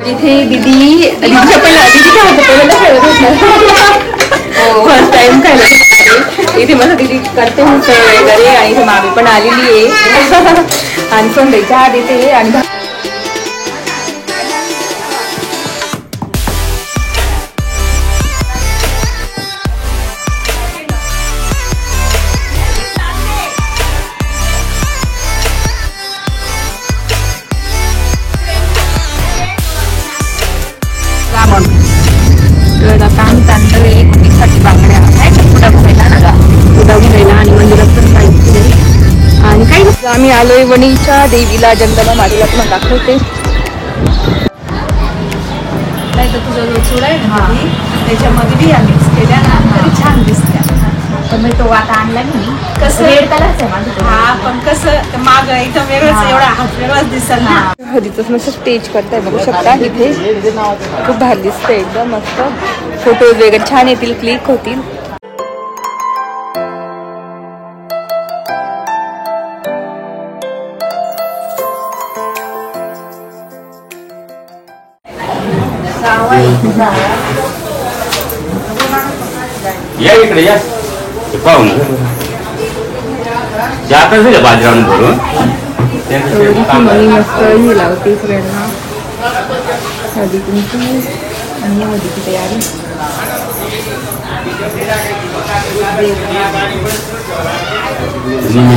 इथे दीदी first time खायला इथे माझं दीदी करते मिसळ वगैरे आणि इथे मामी पण आलेली आहे आणि सोंड्याच्या हात येते आणि आम्ही आलोय वणीच्या देवीला जगदंबा मातेला तुम्हाला दाखवते. नाही तर तुझा जो चुडा आहे ना त्याच्यामध्ये बिया मिक्स केल्या ना तरी छान दिसत्या. पण मी तो आता आणला नाही कसं रेड कलरच आहे माझं. हा पण कसं माग एकदम वेगळंच एवढा हात वेगळाच दिसत ना. हळदीच मस्त स्टेज करताय बघू शकता इथे खूप भारी दिसतंय एकदम मस्त. फोटोज वगैरे छान येतील क्लिक होतील. या इकडे या पाहून जाता बाजरावून भरून मस्त ही लावते सगळ्यांना हळदी कुंकू आणि हळदीची तयारी.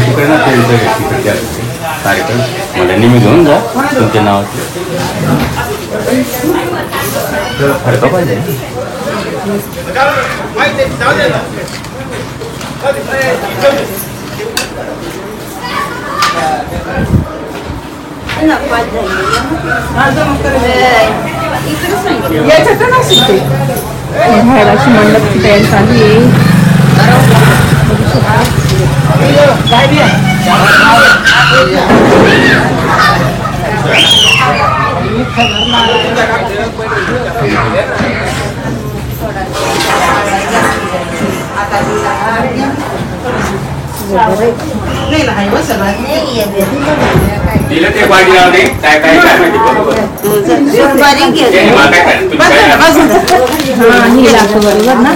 तिकडे ना तिकडे कार्यक्रम मला नेहमी घेऊन जा तुमच्या नावाचे फरक पाहिजे. घराची मंडपची तयारी चालू आहे. दिलं ते पाणी लावणे काय काय बरोबर ना.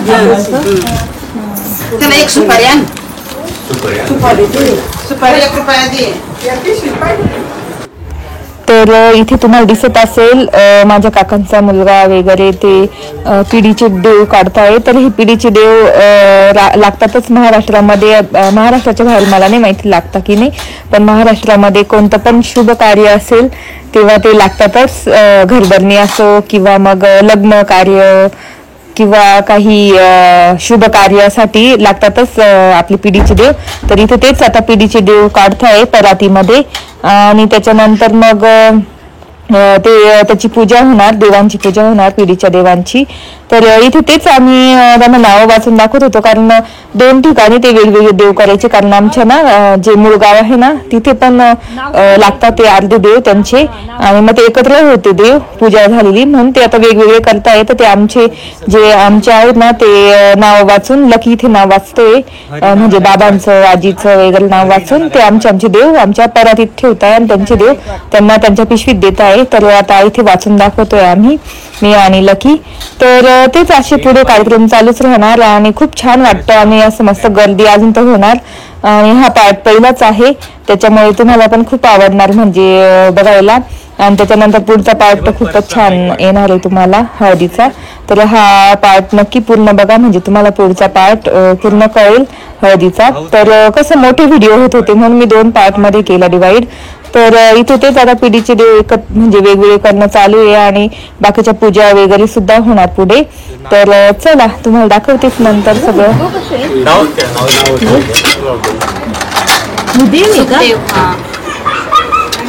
त्याला एक सुपारी आण. सुपारी 1 रुपया दे. तर इथे तुम्हाला दिसत असेल माझ्या काकांचा मुलगा वगैरे ते पिढीचे देव काढताय. तर हे पिढीचे देव लागतातच महाराष्ट्रामध्ये. महाराष्ट्राच्या बाहेर मला नाही माहिती लागतं की नाही, पण महाराष्ट्रामध्ये कोणतं पण शुभ कार्य असेल तेव्हा ते लागतातच. घरभरणी असो किंवा मग लग्न कार्य किंवा काही शुभ कार्यासाठी लागतातच आपली पिढीचे देव. तर इथे तेच आता पिढीचे देव काढताय परातीमध्ये आणि त्याच्यानंतर मग ते त्याची पूजा होणार, देवांची पूजा होणार पिढीच्या देवांची. तर इथे तेच आम्ही त्यांना नावं वाचून दाखवत होतो, कारण 2 ठिकाणी ते वेगवेगळे देव करायचे. कारण आमच्या ना जे मूळ गाव आहे ना तिथे पण लागतात ते अर्धे देव त्यांचे आणि मग ते एकत्र होते देव पूजा झालेली, म्हणून ते आता वेगवेगळे करताय. तर ते आमचे जे आमचे आहेत ना ते नाव वाचून, लकी इथे नाव वाचतोय म्हणजे बाबांचं आजीचं वगैरे नाव वाचून ते आमचे देव आमच्या परातीत ठेवताय आणि त्यांचे देव त्यांना त्यांच्या पिशवीत देत आहे. तर आता इथे वाचून दाखवतोय आम्ही, मी आणि लकी. तर तेच असे पुढे कार्यक्रम चालूच राहणार आणि खूप छान वाटतं आणि असं मस्त गर्दी अजून तर होणार. आणि हा पार्ट पहिलाच आहे त्याच्यामुळे तुम्हाला पण खूप आवडणार म्हणजे बघायला. आणि त्याच्यानंतर पुढचा पार्ट तर खूपच छान येणार आहे तुम्हाला हळदीचा. तर हा पार्ट नक्की पूर्ण बघा म्हणजे तुम्हाला पुढचा पार्ट पूर्ण कळेल हळदीचा. तर कसं मोठे व्हिडिओ होत होते म्हणून मी 2 पार्टमध्ये केला डिवाइड. तर इथे तेच आता पिढीचे देव म्हणजे वेगवेगळे करणं चालू आहे आणि बाकीच्या पूजा वगैरे सुद्धा होणार पुढे. तर चला तुम्हाला दाखवतेच नंतर सगळं.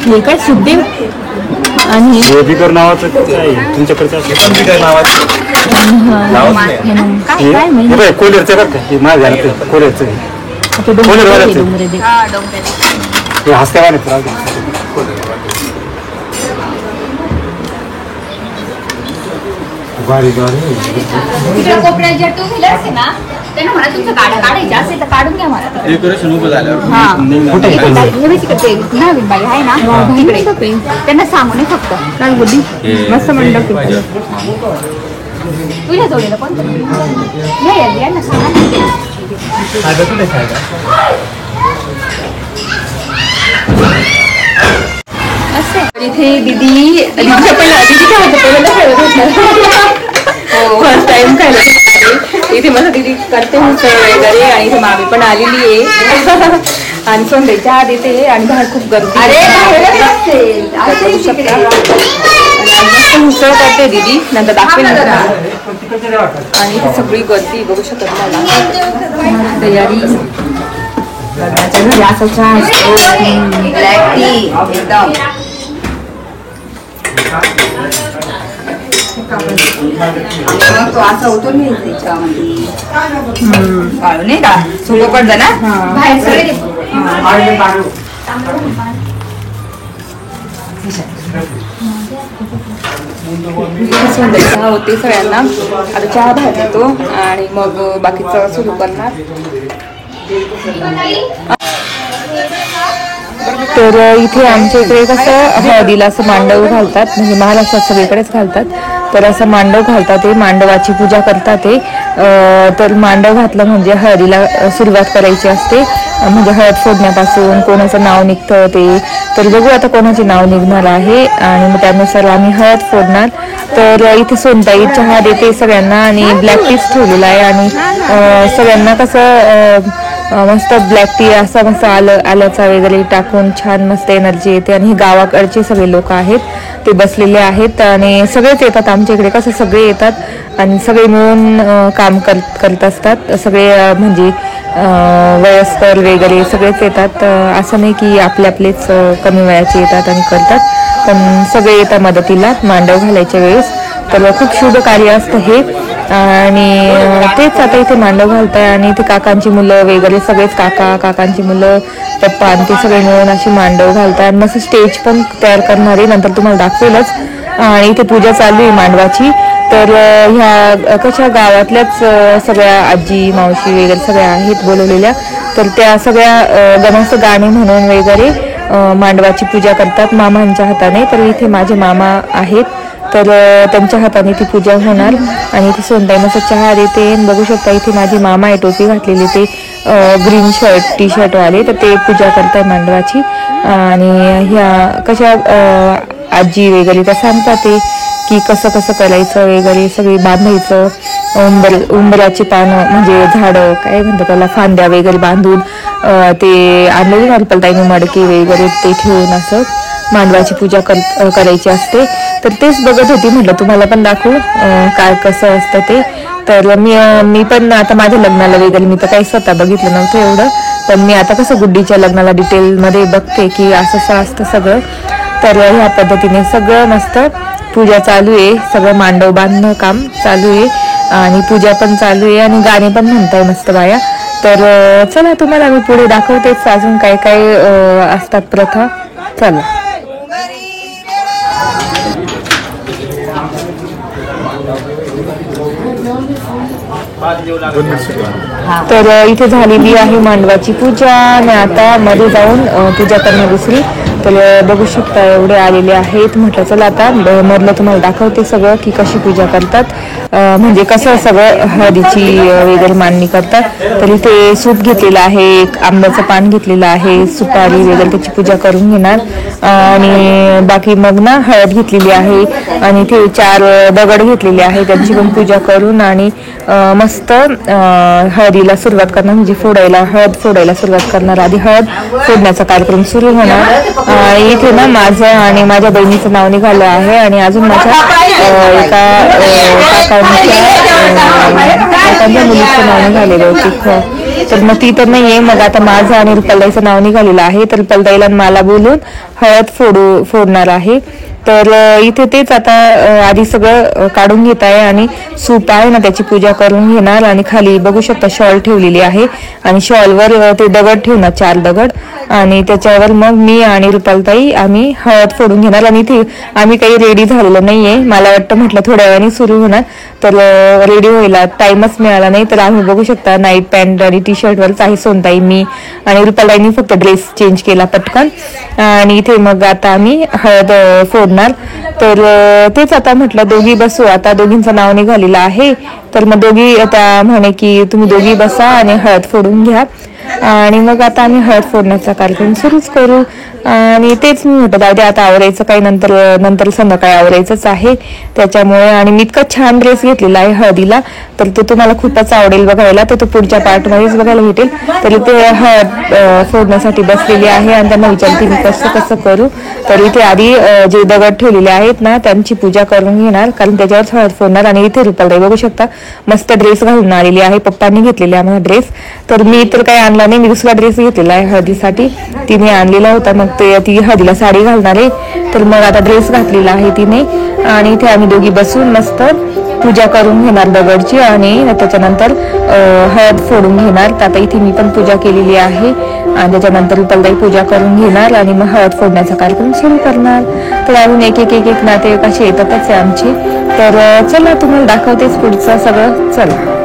हे काय सुखदेव आणि नावाचं काय माहिती कोलेरचं बघ का माझ झालं कोलेरचं हे हस्तेवाले कोपऱ्यात जे 2 व्हीलर्स आहे ना त्यांना म्हणा तुमचं काढा काढायचे असेल तर काढून घ्या मला डेकोरेशन उभं झाल्यावर कुठे नवीन बाई आहे ना तिकडे त्यांना सांगू नये फक्त मस्त मंडप तुझ्या जोडीला कोणतं यांना सांगा इथे दीदीच्या फर्स्ट टाइम खायला इथे मस्त दीदी करते उसळ वगैरे आणि इथे मामी पण आलेली आहे आणि सोंद्याच्या आत येते आणि बाहेर खूप गर्दी मस्त उसळ करते दीदी नंतर दाखवेल आणि इथे सगळी गर्दी बघू शकत मला तयारी लग्नाच्या घरी असा चहा असतो ब्लॅक टी एकदम तो असा होतो नाही त्याच्यामध्ये काढू नाही का सगळं पडलं ना बाहेर सगळे चहा होते सगळ्यांना आता चहा बाहेर येतो आणि मग बाकीचं सुरू करणार तर इथे आमच्या इकडे कसं हळदीला असं मांडव घालतात म्हणजे महाराष्ट्रात सगळीकडेच घालतात तर असं मांडव घालतात ते मांडवाची पूजा करतात ते तर मांडव घातलं म्हणजे हळदीला सुरुवात करायची असते म्हणजे हळद फोडण्यापासून कोणाचं नाव निघतं ते तर बघू आता कोणाचे नाव निघणार आहे आणि मग त्यानुसार आम्ही हळद फोडणार तर इथे सोनताई चहा देते सगळ्यांना आणि ब्लॅक टीच ठेवलेला आहे आणि सगळ्यांना कसं मस्त ब्लॅक टी असा मस्त आल्याचा वगैरे टाकून छान मस्त एनर्जी येते आणि गावाकडचे सगळे लोक आहेत ते बसलेले आहेत आणि सगळेच येतात आमच्या इकडे कसं सगळे येतात आणि सगळे मिळून काम करत असतात सगळे म्हणजे वयस्कर वगैरे सगळेच येतात असं नाही की आपलेच कमी वयाचे येतात आणि करतात पण सगळे येतात मदतीला मांडव घालायच्या वेळेस तर खूप शुभ कार्य असतं हे आणि तेच आता इथे मांडव घालताय आणि इथे काकांची मुलं वगैरे सगळेच काकांची मुलं पप्पा आणि ते सगळे मिळून अशी मांडव घालताय आणि मस्त स्टेज पण तयार करणार आहे नंतर तुम्हाला दाखवेलच आणि इथे पूजा चालू आहे मांडवाची तर ह्या कशा गावातल्याच सगळ्या आजी मावशी वगैरे सगळ्या आहेत बोलवलेल्या तर त्या सगळ्या गणाचं गाणे म्हणून वगैरे मांडवाची पूजा करतात मामांच्या हाताने तर इथे माझे मामा आहेत तर त्यांच्या हाताने ती पूजा होणार आणि इथे सोनताई मस्त चहा देते बघू शकता इथे माझे मामा आहे टोपी घातलेली ते ग्रीन टी शर्ट वाले तर ते पूजा करतात मांडवाची आणि ह्या कशा आजी वगैरे त्या सांगतात ते की कसं कसं करायचं वगैरे सगळी बांधायचं उंबराची पानं म्हणजे झाडं काय म्हणतात त्याला फांद्या वगैरे बांधून ते आणलेली नारपलताईने मडके वगैरे ते ठेवून असं मांडवाची पूजा करायची असते तर तेच बघत होती म्हटलं तुम्हाला पण दाखवू काय कसं असतं ते तर मी पण आता माझ्या लग्नाला वगैरे मी तर काही स्वतः बघितलं नव्हतं एवढं पण मी आता कसं गुड्डीच्या लग्नाला डिटेलमध्ये बघते की असं असतं सगळं तर ह्या पद्धतीने सगळं मस्त पूजा चालू आहे सगळं मांडव बांधणं काम चालू आहे आणि पूजा पण चालू आहे आणि गाणे पण म्हणताय मस्त बाया तर चला तुम्हाला मी पुढे दाखवतेच अजून काय काय असतात प्रथा चला तर इथे झालेली आहे मांडवाची पूजा आणि आता मध्ये जाऊन पूजा करणं दुसरी तर बघू शकता एवढे आलेले आहेत म्हटलं चला आता मधलं तुम्हाला दाखवते सगळं की कशी पूजा करतात म्हणजे कसं सगळं हळदीची वगैरे मांडणी करतात तर इथे सूप घेतलेलं आहे एक आंब्याचं पान घेतलेलं आहे सुपारी वगैरे त्याची पूजा करून घेणार आणि बाकी मग ना हळद घेतलेली आहे आणि इथे 4 दगड घेतलेले आहे त्यांची पण पूजा करून आणि मस्त हळदीला सुरुवात करणार म्हणजे हळद फोडायला सुरुवात करणार आधी हळद फोडण्याचा कार्यक्रम सुरू होणार इथे ना माझं आणि माझ्या बहिणीचं नाव निघालं आहे आणि अजून माझ्या एका काकांच्या मुलीचं नाव निघालेलं होतं तर मग ती तर नाहीये मग आता माझं आणि रुपलताईचं नाव निघालेलं आहे तर रुपलताईला मला बोलून हळद फोडणार आहे तर इथे तेच आता आधी सगळं काढून घेत आहे आणि सूप आहे ना त्याची पूजा करून घेणार आणि खाली बघू शकता शॉल ठेवलेली आहे आणि शॉलवर ते दगड ठेवणार 4 दगड आणि त्याच्यावर मग मी आणि रुपालताई आम्ही हळद फोडून घेणार. आणि इथे आम्ही काही रेडी झालेलो नाहीये. मला वाटतं म्हटलं थोड्या वेळाने सुरू होणार, तर रेडी व्हायला टाइमच मिळाला नाही. तर आम्ही बघू शकता नाईट पॅन्ट आणि टी शर्टवरच आहे सोनताई, मी आणि रुपालताईंनी फक्त ड्रेस चेंज केला पटकन. आणि इथे मग आता आम्ही हळद फोडणार. तर तेच आता म्हटलं दोघी बसू. आता दोघींचं नाव निघालेलं आहे, तर मग दोघी आता म्हणे की तुम्ही दोघी बसा आणि हळद फोडून घ्या. आणि मग आता आम्ही हळद फोडण्याचा कार्यक्रम सुरूच करू. आणि तेच मी म्हटलं जाऊ दे आता आवरायचं काही, नंतर संध्याकाळी आवरायचंच आहे त्याच्यामुळे. आणि मी इतका छान ड्रेस घेतलेला आहे हळदीला, तर तो तुम्हाला खूपच आवडेल बघायला. तर तो पुढच्या पार्टमध्येच बघायला भेटेल. तर इथे हळद फोडण्यासाठी बसलेली आहे आणि त्यांना विचारते मी कसं कसं करू. तर इथे आधी जे दगड ठेवलेले आहेत ना त्यांची पूजा करून घेणार, कारण त्याच्यावरच हळद फोडणार. आणि इथे रुपालताई बघू शकता मस्त ड्रेस घालून आलेली आहे, पप्पांनी घेतलेली आहे मला ड्रेस. तर मी तर काही आणला नाही, मी दुसरा ड्रेस घेतलेला आहे हळदीसाठी, तिने आणलेला होता. मग ते ती हळदीला साडी घालणार आहे, तर मग आता ड्रेस घातलेला आहे तिने. आणि इथे आम्ही दोघी बसून मस्त पूजा करून घेणार दगडची आणि त्याच्यानंतर हळद फोडून घेणार. तर आता इथे मी पण पूजा केलेली आहे आणि त्याच्यानंतर रुपालताई पूजा करून घेणार आणि मग हळद फोडण्याचा कार्यक्रम सुरू करणार. तर अजून एक एक एक एक नाते कसे येतातच आहे आमचे. तर चला तुम्हाला दाखवतेच पुढचं सगळं. चला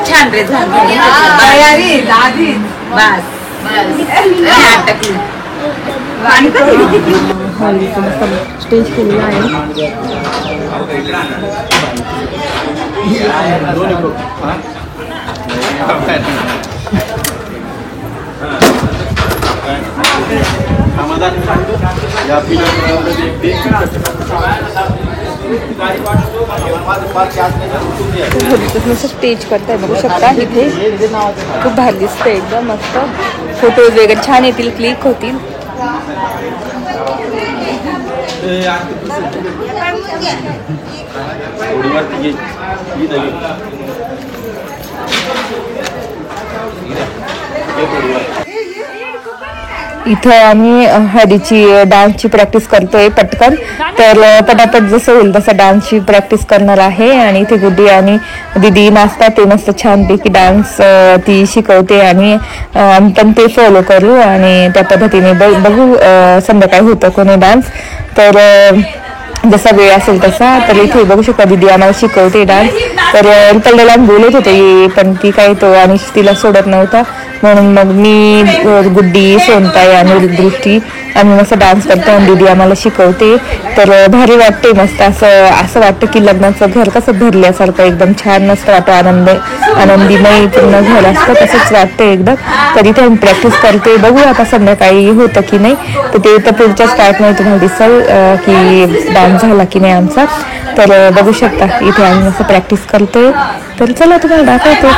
छान ड्रेस स्टेज केलेला आहे. स्टेज करताय बघू शकता. इथे खूप भारी दिसतंय, एकदम मस्त. फोटोज वगैरे छान येतील, क्लिक होतील. इथं आम्ही हळदीची डान्सची प्रॅक्टिस करतोय पटकन. तर पटापट जसं होईल तसं डान्सची प्रॅक्टिस करणार आहे. आणि इथे गुड्डी आणि दीदी नाचतात, ते मस्त छानपैकी डान्स ती शिकवते आणि पण ते फॉलो करू आणि त्या पद्धतीने बघू संध्याकाळी होतं कोणी डान्स. तर जसा वेळ असेल तसा. तर इथे बघू शकता दीदी आम्हाला शिकवते डान्स. तर रिपलला बोलत होते पण ती काही तो आणि तिला सोडत नव्हता, म्हणून मग मी गुड्डी सोनताई आणि दृष्टी आम्ही मस्त डान्स करतो आणि दीदी आम्हाला शिकवते. तर भारी वाटते मस्त. असं वाटतं की लग्नाचं घर कसं भरल्यासारखं एकदम छान मस्त वाटतं, आनंदीमय पूर्ण घर असतं तसंच वाटतं एकदम. तर इथे आम्ही प्रॅक्टिस करते, बघू आता संध्याकाळी होतं की नाही. तर ते तर पुढच्या स्टार्टमध्ये तुम्हाला दिसेल की डान्स झाला की नाही आमचा. तर बघू शकता इथे आम्ही मस्त प्रॅक्टिस करतोय. तर चला तुम्हाला दाखवतो.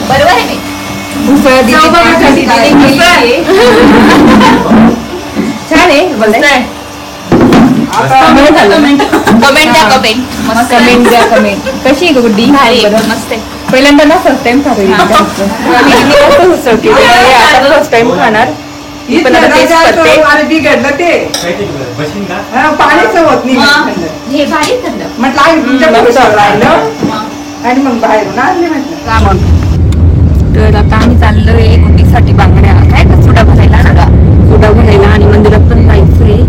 बरोबर आहे मी. छान आहे कमेंट द्या कमेंट. कशी आहे गुड्डी? मस्त आहे. पहिल्यांदा ना फर्स्ट टाइम फर्स्ट टाइम खाणार. पण आता तेच करते. बिघडलं ते पाणीच होत नाही हे भारी थंड. म्हटलं आई तुमच्या बरोबर राहिलं आणि मग बाहेरून आणले म्हटलं. तर आता आम्ही चाललोय गुड्डीसाठी बांगड्या काय का सुडा भरायला आणि मंदिरात पण जायचंय.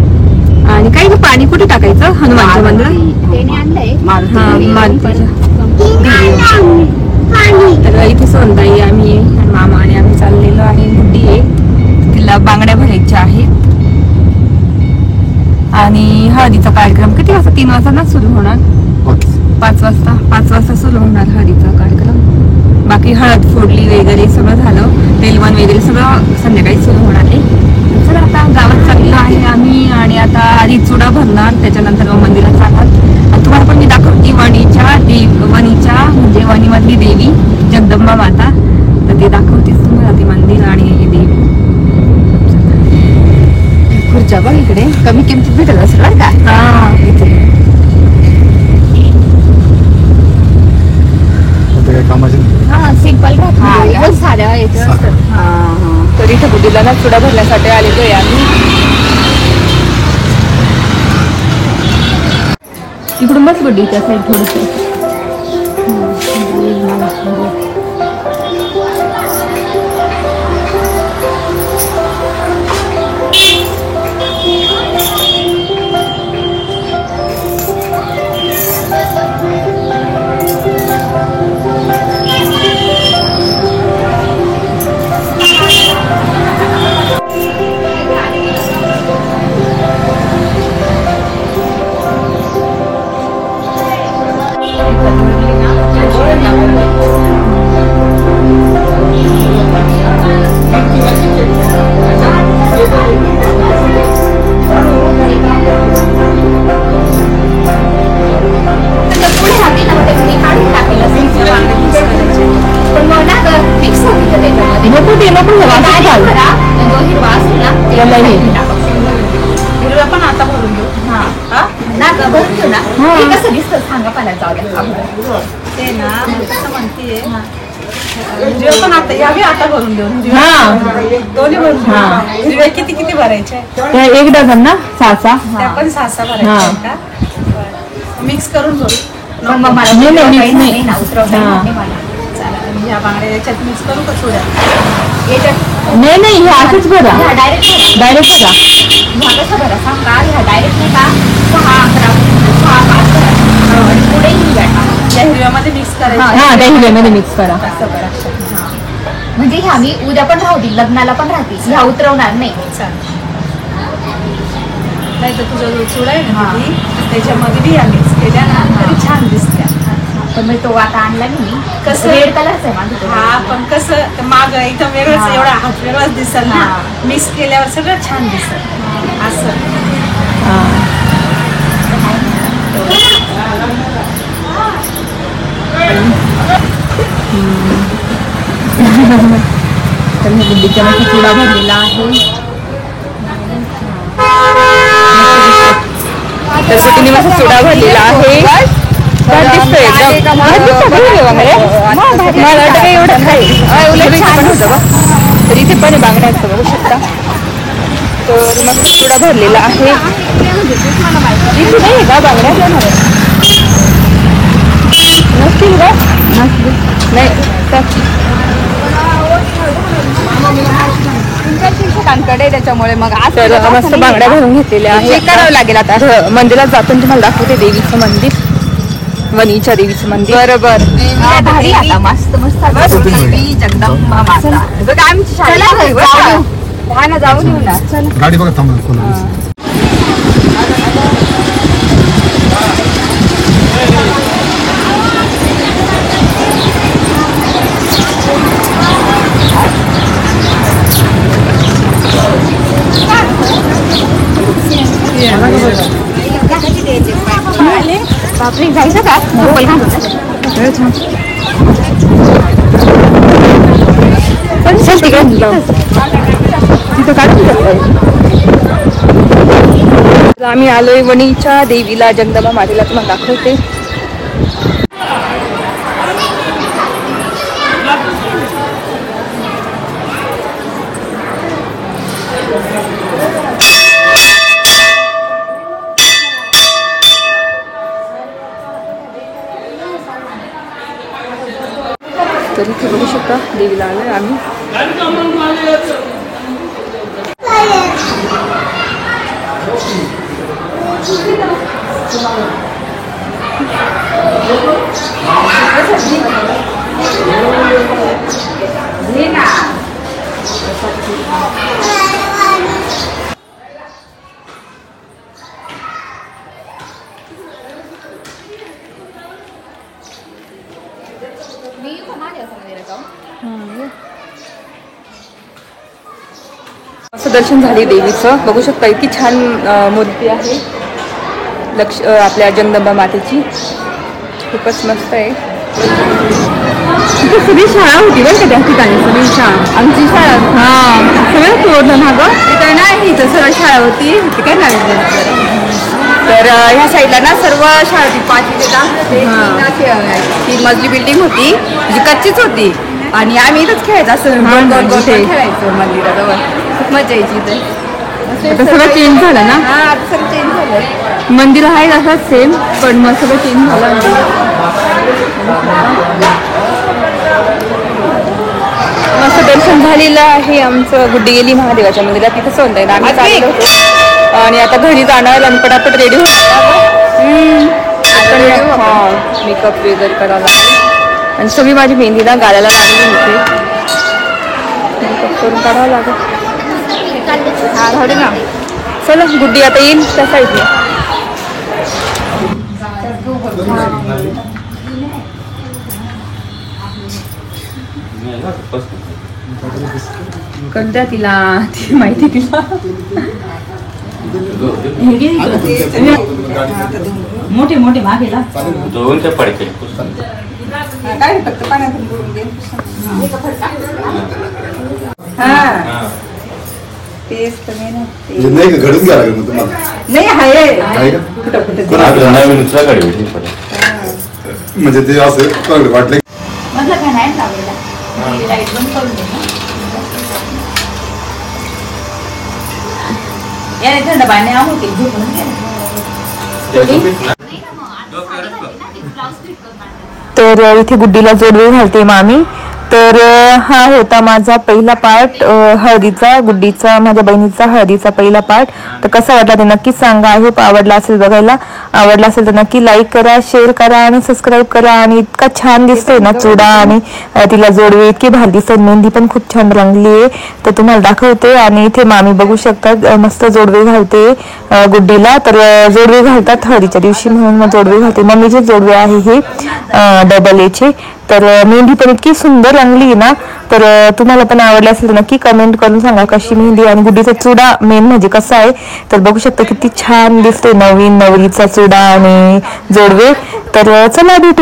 आणि काय पाणी कुठे टाकायचं? हनुमानच्या मंदिरात. त्याने आणलंय तर इथे सोनताई आम्ही मामा आणि आम्ही चाललेलो आहे. गुड्डी आहे, तिला बांगड्या भरायच्या आहेत. आणि हळदीचा कार्यक्रम किती वाजता? 3 वाजता ना सुरू होणार. 5 वाजता सुरू होणार हळदीचा कार्यक्रम. बाकी हळद फोडली वगैरे सगळं झालं, तेलवण वगैरे सगळं संध्याकाळी सुरू होणार आहे. चला आता गावात चाललेलो आहे आम्ही आणि आता आधी चुडा भरणार, त्याच्यानंतर मंदिरात जाणार. तुम्हाला पण मी दाखवते वणीच्या म्हणजे वणीमधली देवी जगदंबा माता. तर ते दाखवतेच तुम्हाला, ते मंदिर आणि देवी. खुर्च्या बघ इकडे कमी किमतीत भेटत असेल बरं का. हा इथे सिंपल राहत साध्या याचं असतं. तर इथे गुड्डीला ना चुडा भरण्यासाठी आलेलो आहे आम्ही. इकडून बस गुड्डी त्या साईड थोडीशी. हिरव्या पण आता भरून घेऊ. भरून घेऊ ना. हे कसं दिसतं सांगा मला. जाऊ द्या ते ना मी कसं म्हणतेय, हिरव्या पण आता यावी आता भरून घेऊ. दोन्ही भरून घेऊ. हिरव्या किती किती भरायच्या? 1 डझन ना 6 त्या पण 6 भरायच्या का? मिक्स करून भरू. मग मला नाही ना उतरवता येणार नाही मला. ह्या बांगड्या याच्यात मिक्स करू का थोड्या? नाही हे असंच भरा. डायरेक्ट भरा ह्या कसं भरा सांग का. ह्या डायरेक्ट नाही का 6, 11, 6, 5 भरा आणि पुढे हिरव्या टाका. त्या हिरव्यामध्ये मिक्स करायचं. हा त्या हिरव्यामध्ये मिक्स करा. असं करा. म्हणजे ह्या मी उद्या पण राहतील, लग्नाला पण राहतील. ह्या उतरवणार नाही. नाही तर तुझा जो चुडा आहे ना दीदी, त्याच्यामध्ये बिया मिक्स केल्या ना तरी छान दिसत्या. पण मी तो आता आणला नाही. कसं? रेड कलरचा आहे माझा तो. हा पण कसं माग एकदम वेगळंच, एवढा हात वेगळाच दिसल ना. मिक्स केल्यावर सगळं छान दिसल असं. तर मी गुड्डीच्या मध्ये चुडा भरलेला आहे. तर गुड्डीने माझा चुडा भरलेला आहे दिसतोय एकदम. भारी दिसतं का हे बांगड्या? मला वाटतं काही एवढं नाही. उलट छान होतं बा. तर इथे पण बांगड्या आहेत बघू शकता. तर मस्त चुडा भरलेला आहे. इथे नाही का बांगड्या? नसतील का? नाही शिक्षकांकडे त्याच्यामुळे मग तर मस्त बांगड्या भरून घेतलेल्या आहे. करावं लागेल आता. मंदिरात जातून तुम्हाला दाखवते देवीचं मंदिर, वणीच्या देवीचं मंदिर. बरोबर. भारी आता मस्त देवी जगदंबा माता. बघ आमची शाळा जाऊन येऊ ना. चला गाडी बघा थांबा. बापरे जायचं का? आम्ही आलोय वणीच्या देवीला, जगदंबा मातेला तुम्हाला दाखवते. तर इथे बघू शकता देवीला आलोय आम्ही. असं दर्शन झाले देवीचं. बघू शकता इतकी छान मूर्ती आहे आपल्या जगदंबा मातेची. खूपच मस्त आहे. तिथे सगळी शाळा होती बरं का त्या ठिकाणी. सगळी शाळा आमची शाळा. हां सगळं तोडलं ना गं. तिथं नाही, इथं सर्व शाळा होती. काय नाही. तर ह्या साईडला ना सर्व शाळा होती. 5वी ते 10वी. ती मजली बिल्डिंग होती जी कच्चीच होती. आणि आम्ही इथंच खेळायचं असं खेळायचो मंदिराजवळ. खूप मजा यायची इथे. आता सगळं चेंज झालं ना. हा आता सगळं चेंज झालं. मंदिर आहे असंच सेम, पण मग सगळं चेंज झालं. मस्त दर्शन झालेलं आहे आमचं. गुड्डी गेली महादेवाच्या मंदिरात. तिथं सोडलंय ना आम्ही चाललो होतो. आणि आता घरी जाणार आणि पटापट रेडी होतो. मेकअप वगैरे करावं लागेल. आणि सगळी माझी मेहंदी ना गाड्याला लागली होती. मेकअप करून काढावं लागेल. हा राहू दे ना. चला गुड्डी आता येईल त्या साईडला. कोणत्या तिला ती माहिती तिला. मोठे मोठे मागेला दोन ते पडके काय फक्त पाण्यातून बुडून दे. हा तेच तर नाही का घडून घ्या लागेल मग तुम्हाला. नाही आहे आहे का? कुठं कुठे नवीन दुसरा गाडी भेटली म्हणजे ते असं चांगलं वाटलं. मधलं काय नाही लावलेला. लाईट बंद करून दे ना. याने थंड पाणी होते झोपून तर इथे गुड्डीला जोडवे घालते मामी. तर हा होता माझा पहिला पार्ट हळदीचा, गुड्डीचा, माझ्या बहिणीचा हळदीचा पहिला पार्ट. तर कसा वाटला ते नक्कीच सांगा. आहे आवडला असेल बघायला. आवडला असेल तर नक्की लाईक करा, शेअर करा आणि सबस्क्राईब करा. आणि इतका छान दिसतोय ना चुडा आणि तिला जोडवे इतकी भारी दिसतात. मेहंदी पण खूप छान रंगली आहे. तर तुम्हाला दाखवते. आणि इथे मामी बघू शकतात मस्त जोडवे घालते गुड्डीला. तर जोडवे घालतात हळदीच्या दिवशी म्हणून मग जोडवे घालते. मम्मीचे जोडवे आहे हे डबल एचे. तर मेहंदी पण इतकी सुंदर रंगली ना. तर तुम्हाला पण आवडली असेल तर नक्की कमेंट करून सांगा कशी मेहंदी. आणि गुड्डीचा चुडा मेन म्हणजे कसा आहे तर बघू शकता किती छान दिसते. नवीन नवरीचा चुडा आणि जोडवे. तर चला भेटू.